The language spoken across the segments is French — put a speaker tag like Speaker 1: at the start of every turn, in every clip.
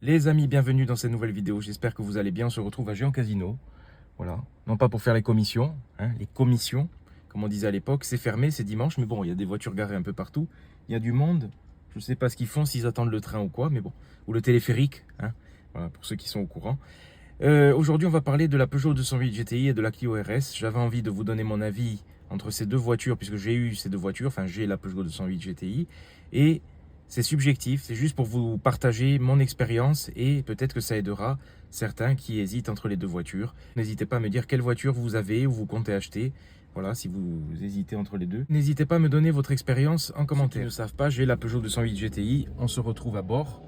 Speaker 1: Les amis, bienvenue dans cette nouvelle vidéo. J'espère que vous allez bien. On se retrouve à Géant Casino. Voilà. Non pas pour faire les commissions, hein, les commissions, comme on disait à l'époque. C'est fermé, c'est dimanche, mais bon, il y a des voitures garées un peu partout. Il y a du monde. Je ne sais pas ce qu'ils font, s'ils attendent le train ou quoi, mais bon. Ou le téléphérique, hein. Voilà, pour ceux qui sont au courant. Aujourd'hui, on va parler de la Peugeot 208 GTI et de la Clio RS. J'avais envie de vous donner mon avis entre ces deux voitures, puisque j'ai eu ces deux voitures. Enfin, j'ai la Peugeot 208 GTI. Et c'est subjectif, c'est juste pour vous partager mon expérience et peut-être que ça aidera certains qui hésitent entre les deux voitures. N'hésitez pas à me dire quelle voiture vous avez ou vous comptez acheter. Voilà, si vous hésitez entre les deux. N'hésitez pas à me donner votre expérience en commentaire. Ceux qui ne savent pas, j'ai la Peugeot 208 GTI. On se retrouve à bord.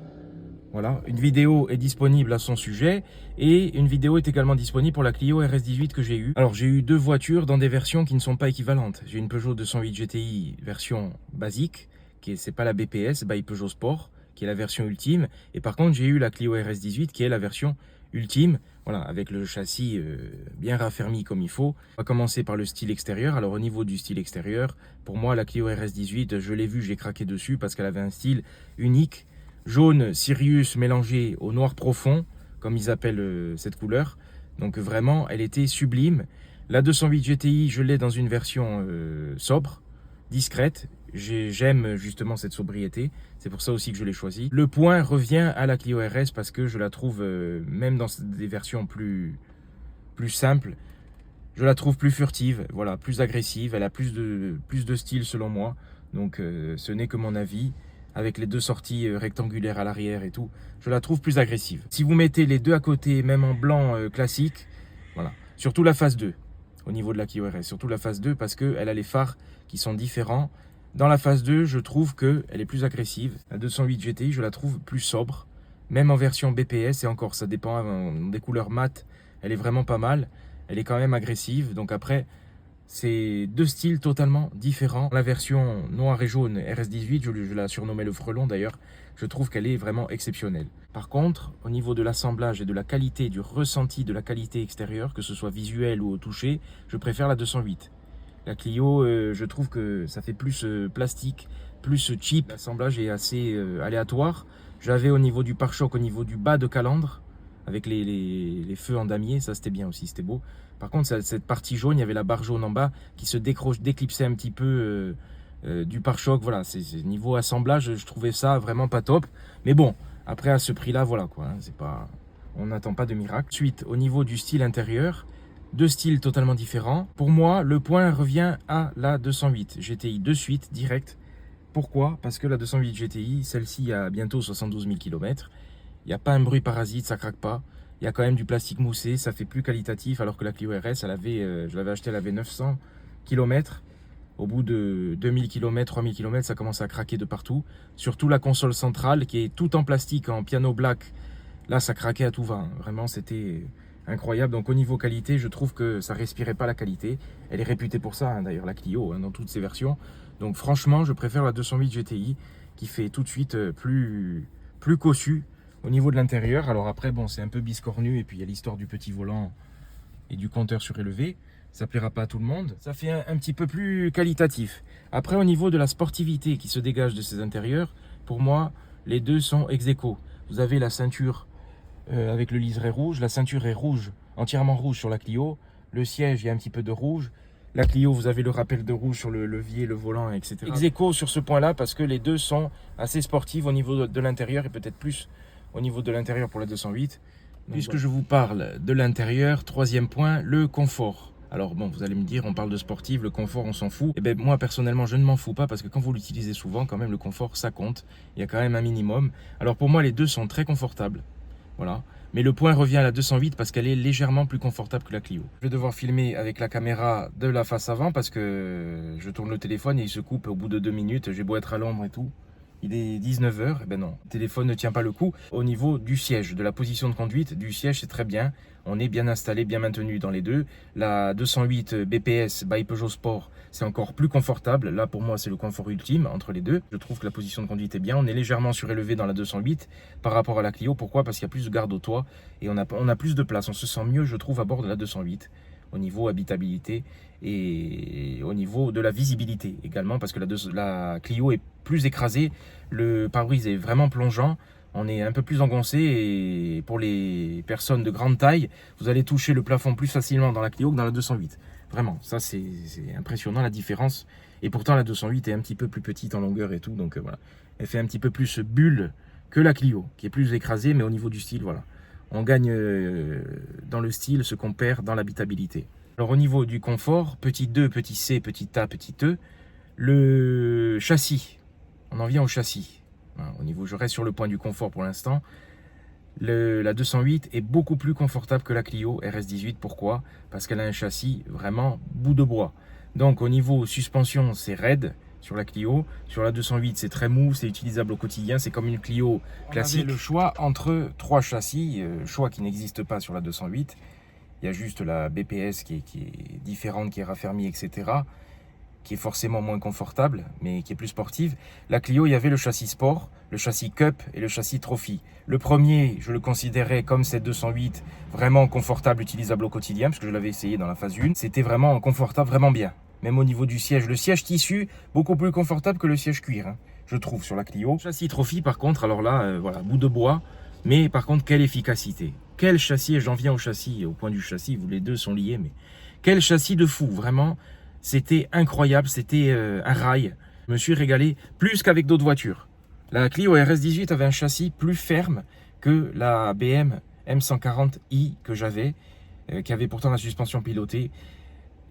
Speaker 1: Voilà, une vidéo est disponible à son sujet et une vidéo est également disponible pour la Clio RS18 que j'ai eue. Alors j'ai eu deux voitures dans des versions qui ne sont pas équivalentes. J'ai une Peugeot 208 GTI version basique, c'est pas la BPS, by Peugeot Sport, qui est la version ultime. Et par contre j'ai eu la Clio RS18 qui est la version ultime, voilà, avec le châssis bien raffermi comme il faut. On va commencer par le style extérieur. Alors au niveau du style extérieur, pour moi la Clio RS18, je l'ai vue, j'ai craqué dessus parce qu'elle avait un style unique. Jaune Sirius mélangé au noir profond, comme ils appellent cette couleur. Donc vraiment, elle était sublime. La 208 GTI, je l'ai dans une version sobre, discrète. J'aime justement cette sobriété. C'est pour ça aussi que je l'ai choisie. Le point revient à la Clio RS parce que je la trouve, même dans des versions plus simples, je la trouve plus furtive, voilà, plus agressive. Elle a plus de style selon moi. Donc ce n'est que mon avis. Avec les deux sorties rectangulaires à l'arrière et tout, je la trouve plus agressive. Si vous mettez les deux à côté, même en blanc classique, voilà. Surtout la phase 2, au niveau de la Clio RS. Surtout la phase 2 parce qu'elle a les phares qui sont différents. Dans la phase 2, je trouve qu'elle est plus agressive. La 208 GTI, je la trouve plus sobre. Même en version BPS, et encore, ça dépend des couleurs mates, elle est vraiment pas mal. Elle est quand même agressive. Donc après, c'est deux styles totalement différents. La version noir et jaune RS18, je la surnommais le frelon d'ailleurs, je trouve qu'elle est vraiment exceptionnelle. Par contre, au niveau de l'assemblage et de la qualité, du ressenti de la qualité extérieure, que ce soit visuel ou au toucher, je préfère la 208. La Clio, je trouve que ça fait plus plastique, plus cheap. L'assemblage est assez aléatoire. J'avais au niveau du pare-choc, au niveau du bas de calandre, avec les feux en damier, ça c'était bien aussi, c'était beau. Par contre, cette partie jaune, il y avait la barre jaune en bas qui se déclipsait un petit peu du pare-choc. Voilà, c'est niveau assemblage, je trouvais ça vraiment pas top. Mais bon, après à ce prix-là, voilà quoi, hein, c'est pas, on n'attend pas de miracle. Ensuite, au niveau du style intérieur, deux styles totalement différents. Pour moi, le point revient à la 208 GTI de suite, direct. Pourquoi? Parce que la 208 GTI, celle-ci a bientôt 72 000 km. Il n'y a pas un bruit parasite, ça craque pas. Il y a quand même du plastique moussé, ça fait plus qualitatif. Alors que la Clio RS, je l'avais acheté, elle avait 900 km. Au bout de 2000 km, 3000 km, ça commence à craquer de partout. Surtout la console centrale qui est tout en plastique, en piano black. Là, ça craquait à tout va. Vraiment, c'était incroyable. Donc au niveau qualité, je trouve que ça respirait pas la qualité. Elle est réputée pour ça, hein, d'ailleurs, la Clio, hein, dans toutes ses versions. Donc franchement, je préfère la 208 GTI qui fait tout de suite plus cossu au niveau de l'intérieur. Alors après, bon, c'est un peu biscornu et puis il y a l'histoire du petit volant et du compteur surélevé. Ça plaira pas à tout le monde. Ça fait un petit peu plus qualitatif. Après, au niveau de la sportivité qui se dégage de ces intérieurs, pour moi, les deux sont ex aequo. Vous avez la ceinture avec le liseré rouge. La ceinture est rouge, entièrement rouge sur la Clio. Le siège, il y a un petit peu de rouge. La Clio, vous avez le rappel de rouge sur le levier, le volant, etc. Ex aequo sur ce point-là parce que les deux sont assez sportives au niveau de l'intérieur et peut-être plus au niveau de l'intérieur pour la 208. Donc, puisque je vous parle de l'intérieur, troisième point, le confort. Alors bon, vous allez me dire, on parle de sportive, le confort, on s'en fout. Eh bien, moi, personnellement, je ne m'en fous pas parce que quand vous l'utilisez souvent, quand même, le confort, ça compte. Il y a quand même un minimum. Alors pour moi, les deux sont très confortables. Voilà. Mais le point revient à la 208 parce qu'elle est légèrement plus confortable que la Clio. Je vais devoir filmer avec la caméra de la face avant parce que je tourne le téléphone et il se coupe au bout de 2 minutes. J'ai beau être à l'ombre et tout. Il est 19 h, eh ben non, le téléphone ne tient pas le coup. Au niveau du siège, de la position de conduite du siège, c'est très bien. On est bien installé, bien maintenu dans les deux. La 208 BPS by Peugeot Sport, c'est encore plus confortable. Là, pour moi, c'est le confort ultime entre les deux. Je trouve que la position de conduite est bien. On est légèrement surélevé dans la 208 par rapport à la Clio. Pourquoi? Parce qu'il y a plus de garde au toit et on a plus de place. On se sent mieux, je trouve, à bord de la 208. Au niveau habitabilité et au niveau de la visibilité également parce que la Clio est plus écrasée, le pare-brise est vraiment plongeant. on est un peu plus engoncé et pour les personnes de grande taille, vous allez toucher le plafond plus facilement dans la Clio que dans la 208. Vraiment, ça c'est impressionnant la différence. Et pourtant la 208 est un petit peu plus petite en longueur et tout, donc voilà. Elle fait un petit peu plus bulle que la Clio, qui est plus écrasée, mais au niveau du style, voilà. On gagne dans le style ce qu'on perd dans l'habitabilité. Alors au niveau du confort, petit 2, petit C, petit A, petit E, le châssis, on en vient au châssis. Au niveau, je reste sur le point du confort pour l'instant. La 208 est beaucoup plus confortable que la Clio RS18. Pourquoi? Parce qu'elle a un châssis vraiment bout de bois. Donc au niveau suspension, c'est raide sur la Clio. Sur la 208, c'est très mou, c'est utilisable au quotidien. C'est comme une Clio classique. On avait le choix entre 3 châssis, choix qui n'existe pas sur la 208. Il y a juste la BPS qui est différente, qui est raffermie, etc., qui est forcément moins confortable, mais qui est plus sportive. La Clio, il y avait le châssis Sport, le châssis Cup et le châssis Trophy. Le premier, je le considérais comme cette 208, vraiment confortable, utilisable au quotidien, parce que je l'avais essayé dans la phase 1. C'était vraiment confortable, vraiment bien. Même au niveau du siège, le siège tissu, beaucoup plus confortable que le siège cuir, hein, je trouve, sur la Clio. Châssis Trophy, par contre, alors là, voilà, bout de bois, mais par contre, quelle efficacité. Quel châssis, et j'en viens au châssis, au point du châssis, les deux sont liés, mais quel châssis de fou, vraiment. C'était incroyable, c'était un rail. Je me suis régalé plus qu'avec d'autres voitures. La Clio RS18 avait un châssis plus ferme que la BM M140i que j'avais, qui avait pourtant la suspension pilotée.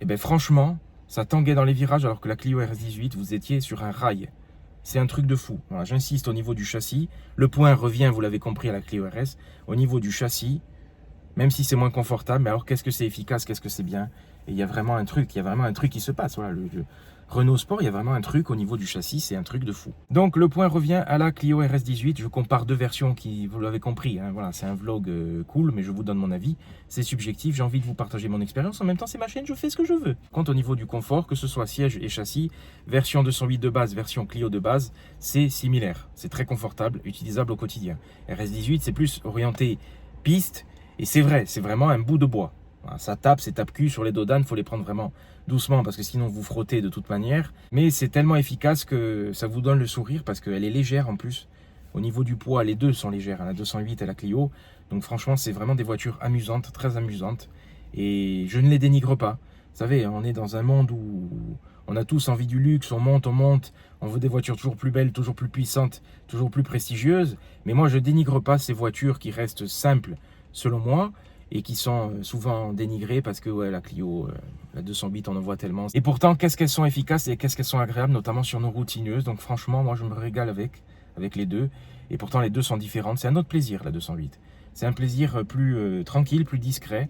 Speaker 1: Et bien franchement, ça tanguait dans les virages alors que la Clio RS18, vous étiez sur un rail. C'est un truc de fou. Voilà, j'insiste au niveau du châssis. Le point revient, vous l'avez compris, à la Clio RS. Au niveau du châssis, même si c'est moins confortable, mais alors qu'est-ce que c'est efficace, qu'est-ce que c'est bien. Et il y a vraiment un truc, qui se passe. Voilà, le Renault Sport, il y a vraiment un truc au niveau du châssis, c'est un truc de fou. Donc le point revient à la Clio RS18. Je compare deux versions qui, vous l'avez compris, hein, voilà, c'est un vlog cool, mais je vous donne mon avis. C'est subjectif, j'ai envie de vous partager mon expérience. En même temps, c'est ma chaîne, je fais ce que je veux. Quant au niveau du confort, que ce soit siège et châssis, version 208 de base, version Clio de base, c'est similaire. C'est très confortable, utilisable au quotidien. RS18, c'est plus orienté piste, et c'est vrai, c'est vraiment un bout de bois. Voilà, ça tape, c'est tape-cul sur les dos d'âne, il faut les prendre vraiment doucement parce que sinon vous frottez de toute manière. Mais c'est tellement efficace que ça vous donne le sourire parce qu'elle est légère en plus. Au niveau du poids, les deux sont légères, la 208 et la Clio. Donc franchement, c'est vraiment des voitures amusantes, très amusantes. Et je ne les dénigre pas. Vous savez, on est dans un monde où on a tous envie du luxe, on monte, on veut des voitures toujours plus belles, toujours plus puissantes, toujours plus prestigieuses. Mais moi, je dénigre pas ces voitures qui restent simples, selon moi, et qui sont souvent dénigrées parce que ouais, la Clio, la 208, on en voit tellement. Et pourtant, qu'est-ce qu'elles sont efficaces et qu'est-ce qu'elles sont agréables, notamment sur nos routes sinueuses. Donc franchement, moi, je me régale avec les deux. Et pourtant, les deux sont différentes. C'est un autre plaisir, la 208. C'est un plaisir plus tranquille, plus discret.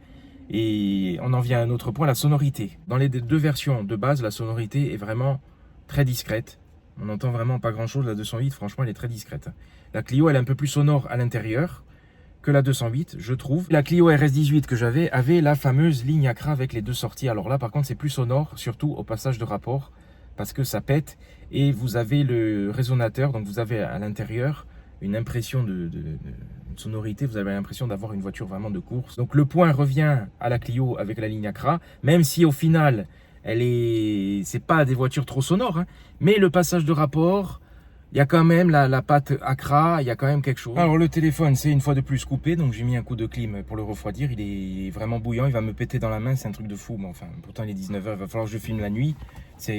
Speaker 1: Et on en vient à un autre point, la sonorité. Dans les deux versions de base, la sonorité est vraiment très discrète. On n'entend vraiment pas grand-chose. La 208, franchement, elle est très discrète. La Clio, elle est un peu plus sonore à l'intérieur que la 208, je trouve. La Clio RS18 que j'avais avait la fameuse ligne Acra avec les deux sorties. Alors là, par contre, c'est plus sonore, surtout au passage de rapport, parce que ça pète. Et vous avez le résonateur, donc vous avez à l'intérieur une impression de sonorité. Vous avez l'impression d'avoir une voiture vraiment de course. Donc le point revient à la Clio avec la ligne Acra, même si au final, c'est pas des voitures trop sonores, hein, mais le passage de rapport, il y a quand même la patte Acra, il y a quand même quelque chose. Alors le téléphone, c'est une fois de plus coupé, donc j'ai mis un coup de clim pour le refroidir. Il est vraiment bouillant, il va me péter dans la main, c'est un truc de fou. Mais enfin, pourtant il est 19 h, il va falloir que je filme la nuit.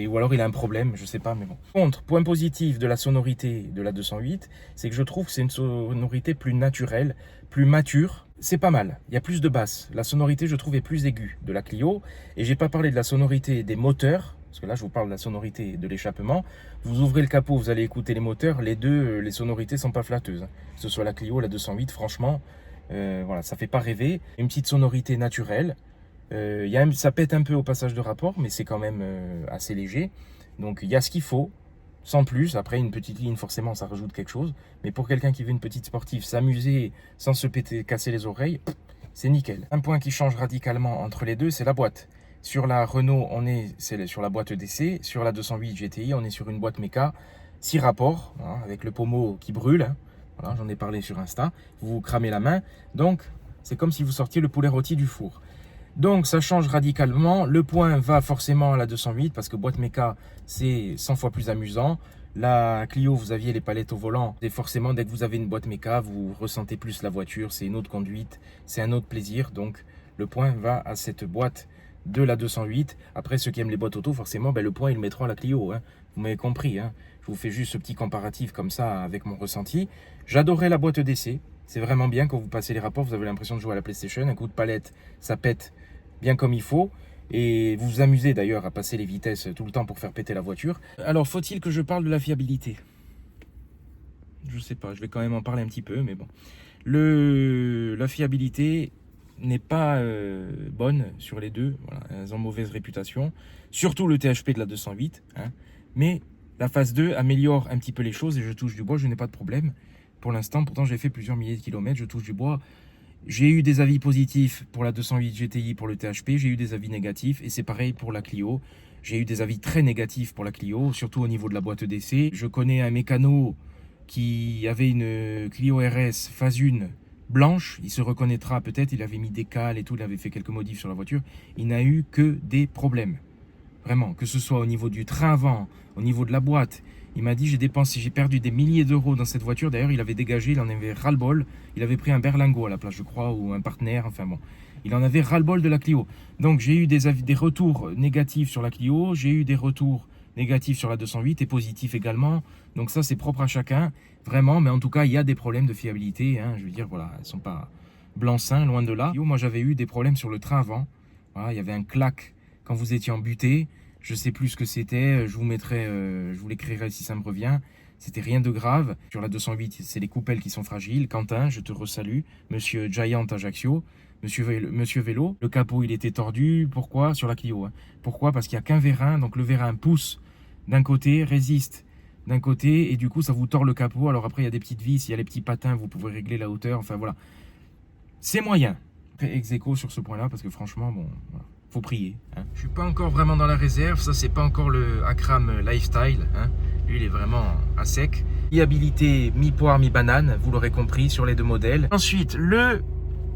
Speaker 1: Ou alors il a un problème, je sais pas, mais bon. Contre, point positif de la sonorité de la 208, c'est que je trouve que c'est une sonorité plus naturelle, plus mature. C'est pas mal, il y a plus de basses. La sonorité, je trouve, est plus aiguë de la Clio. Et j'ai pas parlé de la sonorité des moteurs, parce que là, je vous parle de la sonorité de l'échappement. Vous ouvrez le capot, vous allez écouter les moteurs. Les deux, les sonorités sont pas flatteuses. Que ce soit la Clio, la 208, franchement, voilà, ça fait pas rêver. Une petite sonorité naturelle. Ça pète un peu au passage de rapport, mais c'est quand même assez léger. Donc, il y a ce qu'il faut, sans plus. Après, une petite ligne, forcément, ça rajoute quelque chose. Mais pour quelqu'un qui veut une petite sportive, s'amuser sans se casser les oreilles, c'est nickel. Un point qui change radicalement entre les deux, c'est la boîte. Sur la Renault, c'est sur la boîte d'essai. Sur la 208 GTI, on est sur une boîte méca 6 rapports, hein, avec le pommeau qui brûle. Hein. Voilà, j'en ai parlé sur Insta. Vous cramez la main. Donc, c'est comme si vous sortiez le poulet rôti du four. Donc, ça change radicalement. Le point va forcément à la 208 parce que boîte méca, c'est 100 fois plus amusant. La Clio, vous aviez les palettes au volant. Et forcément, dès que vous avez une boîte méca, vous ressentez plus la voiture. C'est une autre conduite, c'est un autre plaisir. Donc, le point va à cette boîte de la 208. Après, ceux qui aiment les boîtes auto, forcément, ben, le point, ils le mettront à la Clio. Hein. Vous m'avez compris. Hein. Je vous fais juste ce petit comparatif comme ça avec mon ressenti. J'adorais la boîte d'essai. C'est vraiment bien quand vous passez les rapports. Vous avez l'impression de jouer à la PlayStation. Un coup de palette, ça pète bien comme il faut. Et vous vous amusez d'ailleurs à passer les vitesses tout le temps pour faire péter la voiture. Alors, faut-il que je parle de la fiabilité? Je sais pas, je vais quand même en parler un petit peu, mais bon. La fiabilité n'est pas bonne sur les deux. Voilà, elles ont mauvaise réputation. Surtout le THP de la 208. Hein. Mais la phase 2 améliore un petit peu les choses et je touche du bois, je n'ai pas de problème. Pour l'instant, pourtant j'ai fait plusieurs milliers de kilomètres, je touche du bois. J'ai eu des avis positifs pour la 208 GTI pour le THP, j'ai eu des avis négatifs et c'est pareil pour la Clio. J'ai eu des avis très négatifs pour la Clio, surtout au niveau de la boîte d'essai. Je connais un mécano qui avait une Clio RS phase 1 blanche, il se reconnaîtra peut-être, il avait mis des cales et tout, il avait fait quelques modifs sur la voiture. Il n'a eu que des problèmes, vraiment, que ce soit au niveau du train avant, au niveau de la boîte. Il m'a dit, j'ai perdu des milliers d'euros dans cette voiture. D'ailleurs, il avait dégagé, il en avait ras-le-bol. Il avait pris un Berlingo à la place, je crois, ou un partenaire, enfin bon. Il en avait ras-le-bol de la Clio. Donc, j'ai eu des retours négatifs sur la Clio. J'ai eu des retours négatifs sur la 208 et positifs également. Donc ça, c'est propre à chacun, vraiment. Mais en tout cas, il y a des problèmes de fiabilité. Hein. Je veux dire, voilà, elles ne sont pas blanc-seing, loin de là. Moi, j'avais eu des problèmes sur le train avant. Voilà, il y avait un clac quand vous étiez en butée. Je sais plus ce que c'était, je vous l'écrirai si ça me revient. C'était rien de grave. Sur la 208, c'est les coupelles qui sont fragiles. Quentin, je te resalue. Monsieur Giant Ajaccio, Monsieur Vélo. Le capot, il était tordu. Pourquoi? Sur la Clio. Hein. Pourquoi? Parce qu'il n'y a qu'un vérin. Donc le vérin pousse d'un côté, résiste d'un côté. Et du coup, ça vous tord le capot. Alors après, il y a des petites vis. Il y a les petits patins. Vous pouvez régler la hauteur. Enfin voilà. C'est moyen. Très ex-aequo sur ce point-là. Parce que franchement, bon... Voilà. Faut prier. Hein. Je suis pas encore vraiment dans la réserve, ça c'est pas encore le Akram Lifestyle. Hein. Lui il est vraiment à sec. Fiabilité mi-poire, mi-banane, vous l'aurez compris sur les deux modèles. Ensuite, le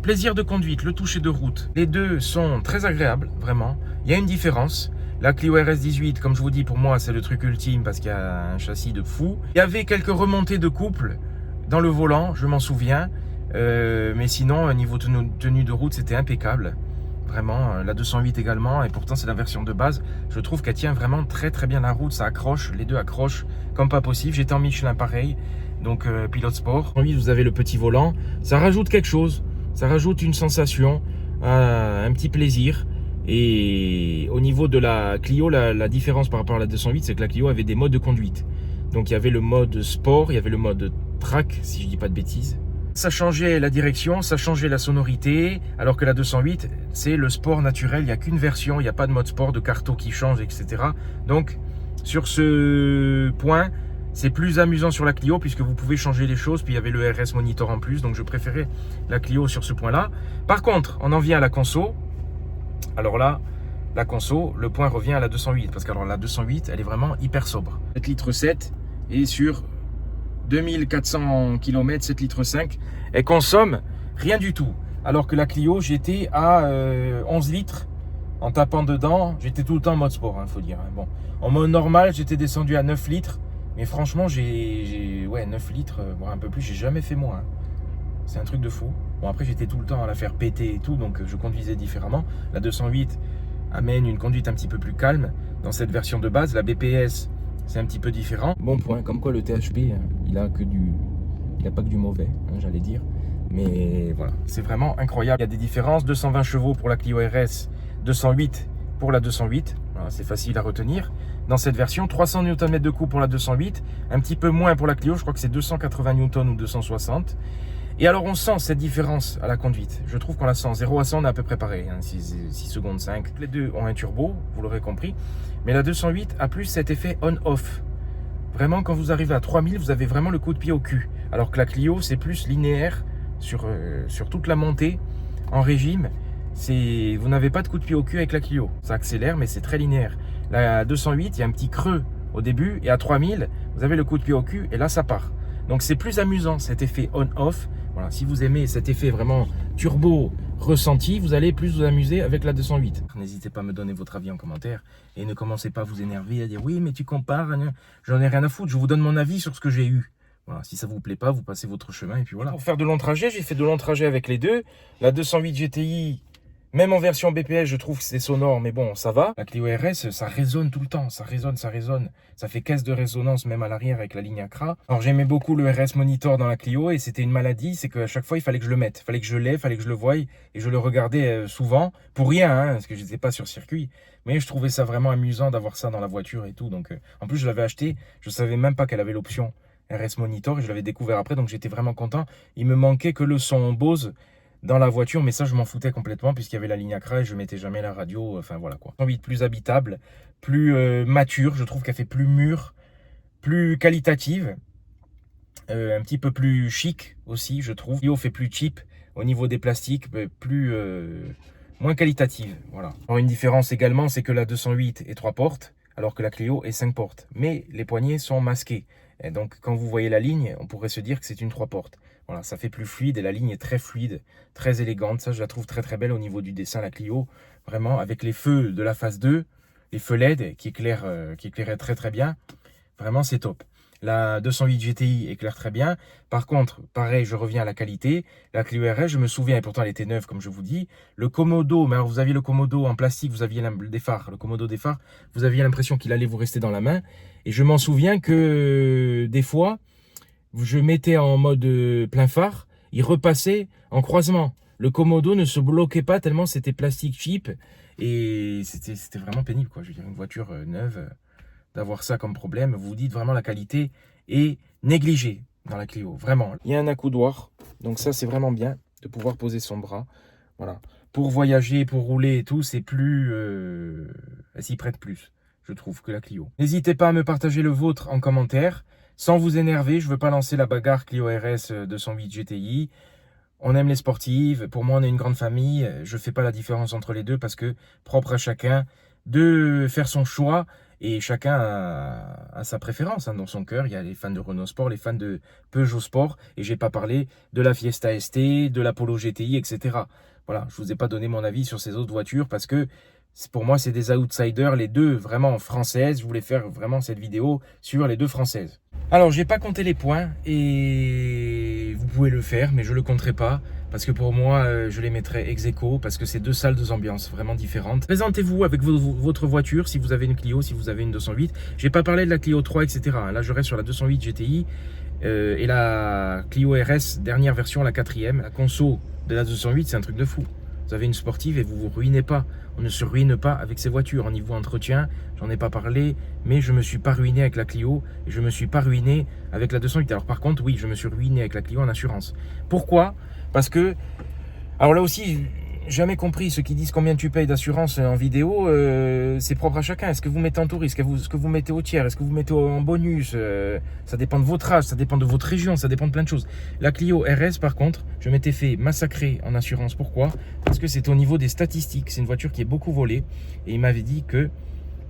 Speaker 1: plaisir de conduite, le toucher de route. Les deux sont très agréables, vraiment. Il y a une différence. La Clio RS18, comme je vous dis, pour moi c'est le truc ultime parce qu'il y a un châssis de fou. Il y avait quelques remontées de couple dans le volant, je m'en souviens. Mais sinon, au niveau tenue de route, c'était impeccable. Vraiment, la 208 également, et pourtant c'est la version de base. Je trouve qu'elle tient vraiment très très bien la route, ça accroche, les deux accrochent comme pas possible. J'étais en Michelin pareil, donc pilote sport. Oui, vous avez le petit volant, ça rajoute quelque chose, ça rajoute une sensation, un petit plaisir. Et au niveau de la Clio, la différence par rapport à la 208, c'est que la Clio avait des modes de conduite. Donc il y avait le mode sport, il y avait le mode track, si je dis pas de bêtises. Ça changeait la direction, ça changeait la sonorité, alors que la 208, c'est le sport naturel, il n'y a qu'une version, il n'y a pas de mode sport, de carto qui change, etc. Donc, sur ce point, c'est plus amusant sur la Clio, puisque vous pouvez changer les choses, puis il y avait le RS Monitor en plus, donc je préférais la Clio sur ce point-là. Par contre, on en vient à la conso. Alors là, la conso, le point revient à la 208, parce que alors, la 208, elle est vraiment hyper sobre. 7 litres 7, et sur 2400 km, 7 litres 5, elle consomme rien du tout. Alors que la Clio, j'étais à 11 litres en tapant dedans. J'étais tout le temps en mode sport, faut dire. Hein. Bon, en mode normal, j'étais descendu à 9 litres. Mais franchement, ouais, 9 litres, voire un peu plus, j'ai jamais fait moins. Hein. C'est un truc de fou. Bon, après, j'étais tout le temps à la faire péter et tout, donc je conduisais différemment. La 208 amène une conduite un petit peu plus calme dans cette version de base. La BPS, c'est un petit peu différent. Bon point, comme quoi le THP, il n'a pas que du mauvais, hein, j'allais dire. Mais voilà, c'est vraiment incroyable. Il y a des différences, 220 chevaux pour la Clio RS, 208 pour la 208. Voilà, c'est facile à retenir. Dans cette version, 300 Nm de coup pour la 208, un petit peu moins pour la Clio, je crois que c'est 280 Newton ou 260. Et alors on sent cette différence à la conduite. Je trouve qu'on la sent. 0 à 100, on est à peu près pareil. Hein, 6 secondes 5. Les deux ont un turbo, vous l'aurez compris. Mais la 208 a plus cet effet on-off. Vraiment, quand vous arrivez à 3000, vous avez vraiment le coup de pied au cul. Alors que la Clio, c'est plus linéaire sur toute la montée en régime. Vous n'avez pas de coup de pied au cul avec la Clio. Ça accélère, mais c'est très linéaire. La 208, il y a un petit creux au début. Et à 3000, vous avez le coup de pied au cul et là, ça part. Donc c'est plus amusant cet effet on-off. Voilà, si vous aimez cet effet vraiment turbo ressenti, vous allez plus vous amuser avec la 208. N'hésitez pas à me donner votre avis en commentaire et ne commencez pas à vous énerver, à dire oui mais tu compares, j'en ai rien à foutre, je vous donne mon avis sur ce que j'ai eu. Voilà, si ça vous plaît pas, vous passez votre chemin et puis voilà. Pour faire de longs trajets, j'ai fait de longs trajets avec les deux. La 208 GTI, même en version BPS, je trouve que c'est sonore, mais bon, ça va. La Clio RS, ça résonne tout le temps, ça résonne, ça résonne. Ça fait caisse de résonance même à l'arrière avec la ligne Acra. Alors j'aimais beaucoup le RS Monitor dans la Clio et c'était une maladie, c'est qu'à chaque fois il fallait que je le mette, fallait que je l'aie, fallait que je le voie et je le regardais souvent, pour rien, hein, parce que je n'étais pas sur circuit. Mais je trouvais ça vraiment amusant d'avoir ça dans la voiture et tout. Donc, en plus je l'avais acheté, je savais même pas qu'elle avait l'option RS Monitor et je l'avais découvert après, donc j'étais vraiment content. Il me manquait que le son Bose dans la voiture, mais ça je m'en foutais complètement puisqu'il y avait la ligne Acra et je mettais jamais la radio, enfin voilà quoi. 208 plus habitable, plus mature, je trouve qu'elle fait plus mûre, plus qualitative, un petit peu plus chic aussi je trouve. Clio fait plus cheap au niveau des plastiques, plus moins qualitative, voilà. Alors une différence également, c'est que la 208 est 3 portes alors que la Clio est 5 portes, mais les poignées sont masquées. Et donc quand vous voyez la ligne, on pourrait se dire que c'est une 3 portes. Voilà, ça fait plus fluide et la ligne est très fluide, très élégante. Ça, je la trouve très très belle au niveau du dessin, la Clio. Vraiment, avec les feux de la phase 2, les feux LED qui éclairaient très très bien. Vraiment, c'est top. La 208 GTI éclaire très bien. Par contre, pareil, je reviens à la qualité. La Clio RS, je me souviens, et pourtant elle était neuve, comme je vous dis. Le Komodo, mais alors vous aviez le Komodo en plastique, vous aviez des phares, le Komodo des phares, vous aviez l'impression qu'il allait vous rester dans la main. Et je m'en souviens que des fois, je mettais en mode plein phare, il repassait en croisement. Le Komodo ne se bloquait pas tellement c'était plastique cheap. Et c'était vraiment pénible, quoi. Je veux dire, une voiture neuve, d'avoir ça comme problème, vous vous dites vraiment la qualité est négligée dans la Clio, vraiment. Il y a un accoudoir, donc ça c'est vraiment bien de pouvoir poser son bras. Voilà. Pour voyager, pour rouler et tout, c'est plus... elle s'y prête plus, je trouve, que la Clio. N'hésitez pas à me partager le vôtre en commentaire. Sans vous énerver, je ne veux pas lancer la bagarre Clio RS 208 GTI. On aime les sportives. Pour moi, on est une grande famille. Je ne fais pas la différence entre les deux parce que propre à chacun de faire son choix et chacun a sa préférence, hein, dans son cœur. Il y a les fans de Renault Sport, les fans de Peugeot Sport et je n'ai pas parlé de la Fiesta ST, de la Polo GTI, etc. Voilà, je ne vous ai pas donné mon avis sur ces autres voitures parce que pour moi, c'est des outsiders, les deux vraiment françaises. Je voulais faire vraiment cette vidéo sur les deux françaises. Alors, j'ai pas compté les points et vous pouvez le faire, mais je le compterai pas parce que pour moi, je les mettrai ex aequo parce que c'est deux salles, deux ambiances vraiment différentes. Présentez-vous avec votre voiture, si vous avez une Clio, si vous avez une 208. J'ai pas parlé de la Clio 3, etc. Là, je reste sur la 208 GTI et la Clio RS, dernière version, la 4e. La conso de la 208, c'est un truc de fou. Vous avez une sportive et vous vous ruinez pas. On ne se ruine pas avec ces voitures. Au niveau entretien, j'en ai pas parlé, mais je me suis pas ruiné avec la Clio et je me suis pas ruiné avec la 208. Alors par contre, oui, je me suis ruiné avec la Clio en assurance. Pourquoi? Parce que, alors là aussi, jamais compris ceux qui disent combien tu payes d'assurance en vidéo, c'est propre à chacun. Est-ce que vous mettez en touriste, est-ce que vous mettez au tiers, est-ce que vous mettez en bonus, ça dépend de votre âge, ça dépend de votre région, ça dépend de plein de choses. La Clio RS par contre, je m'étais fait massacrer en assurance. Pourquoi? Parce que c'est au niveau des statistiques, c'est une voiture qui est beaucoup volée et il m'avait dit que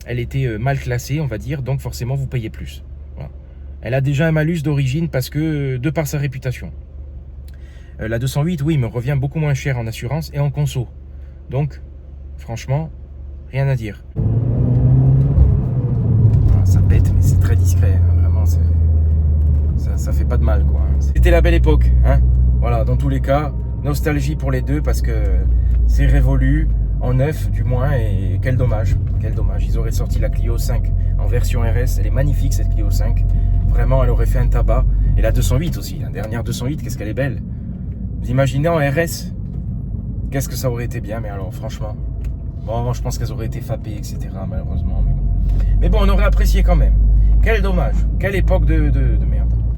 Speaker 1: elle était mal classée, on va dire, donc forcément vous payez plus. Voilà. Elle a déjà un malus d'origine parce que de par sa réputation. La 208, oui, me revient beaucoup moins cher en assurance et en conso. Donc, franchement, rien à dire. Ah, ça pète, mais c'est très discret. Hein, vraiment, ça fait pas de mal, quoi. C'était la belle époque. Hein, voilà, dans tous les cas, nostalgie pour les deux parce que c'est révolu, en neuf du moins, et quel dommage. Quel dommage. Ils auraient sorti la Clio 5 en version RS. Elle est magnifique, cette Clio 5. Vraiment, elle aurait fait un tabac. Et la 208 aussi, la dernière 208, qu'est-ce qu'elle est belle. Vous imaginez en RS, qu'est-ce que ça aurait été bien, mais alors franchement, bon, je pense qu'elles auraient été fappées, etc. malheureusement. Mais bon, on aurait apprécié quand même. Quel dommage, quelle époque de merde.